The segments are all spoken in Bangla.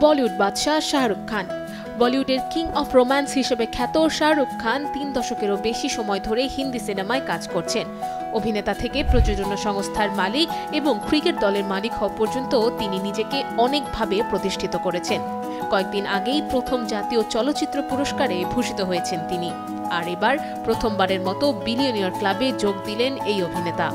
বলিউড বাদশাহ শাহরুখ খান। বলিউডের কিং অফ রোম্যান্স হিসেবে খ্যাত শাহরুখ খান ৩ দশকেরও বেশি সময় ধরে হিন্দি সিনেমায় কাজ করছেন। অভিনেতা থেকে প্রযোজনা সংস্থার মালিক এবং ক্রিকেট দলের মালিক হওয়া পর্যন্ত তিনি নিজেকে অনেকভাবে প্রতিষ্ঠিত করেছেন। কয়েকদিন আগেই প্রথম জাতীয় চলচ্চিত্র পুরস্কারে ভূষিত হয়েছেন তিনি। আর এবার প্রথমবারের মতো বিলিয়নিয়ার ক্লাবে যোগ দিলেন এই অভিনেতা।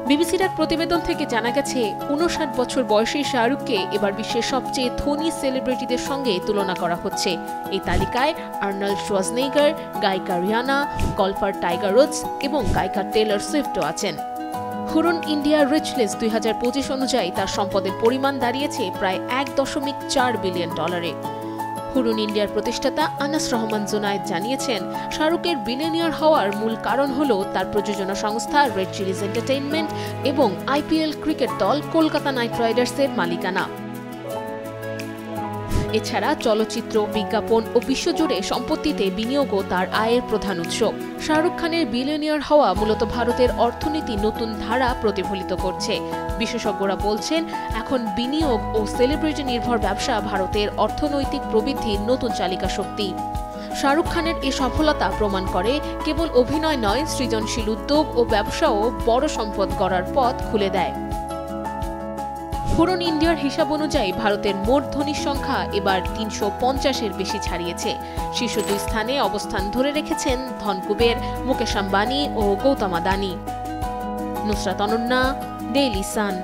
বিবিসির এক প্রতিবেদন থেকে জানা গেছে ৫৯ বছর বয়সী শাহরুখকে এবার বিশ্বের সবচেয়ে ধনী সেলিব্রিটিদের সঙ্গে তুলনা করা হচ্ছে। এই তালিকায় আর্নল্ড শোয়ার্জনেগার, গায়িকা রিয়ানা, গল্ফার টাইগার উডস এবং গায়িকা টেলর সুইফটও আছেন। হুরুন ইন্ডিয়া রিচ লিস্ট ২০২৫ অনুযায়ী তার সম্পদের পরিমাণ দাঁড়িয়েছে প্রায় $১.৪ বিলিয়ন। হুরুন ইন্ডিয়ার প্রতিষ্ঠাতা আনাস রহমান জোনায়েদ জানিয়েছেন, শাহরুখের বিলিয়নিয়ার হওয়ার মূল কারণ হল তার প্রযোজনা সংস্থা রেড চিলিজ এন্টারটেইনমেন্ট এবং আইপিএল ক্রিকেট দল কলকাতা নাইট রাইডার্সের মালিকানা। এছাড়া চলচ্চিত্র, বিজ্ঞাপন ও বিশ্বজুড়ে সম্পত্তিতে বিনিয়োগও তার আয়ের প্রধান উৎস। শাহরুখ খানের বিলিয়নিয়ার হওয়া মূলত ভারতের অর্থনীতি নতুন ধারা প্রতিফলিত করছে। বিশেষজ্ঞরা বলছেন, এখন বিনিয়োগ ও সেলিব্রিটি নির্ভর ব্যবসা ভারতের অর্থনৈতিক প্রবৃদ্ধির নতুন চালিকা শক্তি। শাহরুখ খানের এই সফলতা প্রমাণ করে কেবল অভিনয় নয়, সৃজনশীল উদ্যোগ ও ব্যবসাও বড় সম্পদ গড়ার পথ খুলে দেয়। হুরুন ইন্ডিয়ার হিসাব অনুযায়ী ভারতের মোট ধনীর সংখ্যা এবার ৩৫০-এর বেশি ছাড়িয়েছে। শীর্ষ ২ স্থানে অবস্থান ধরে রেখেছেন ধনকুবের, মুকেশ আম্বানি ও গৌতম আদানি। Nusrat Ananya, Daily Sun.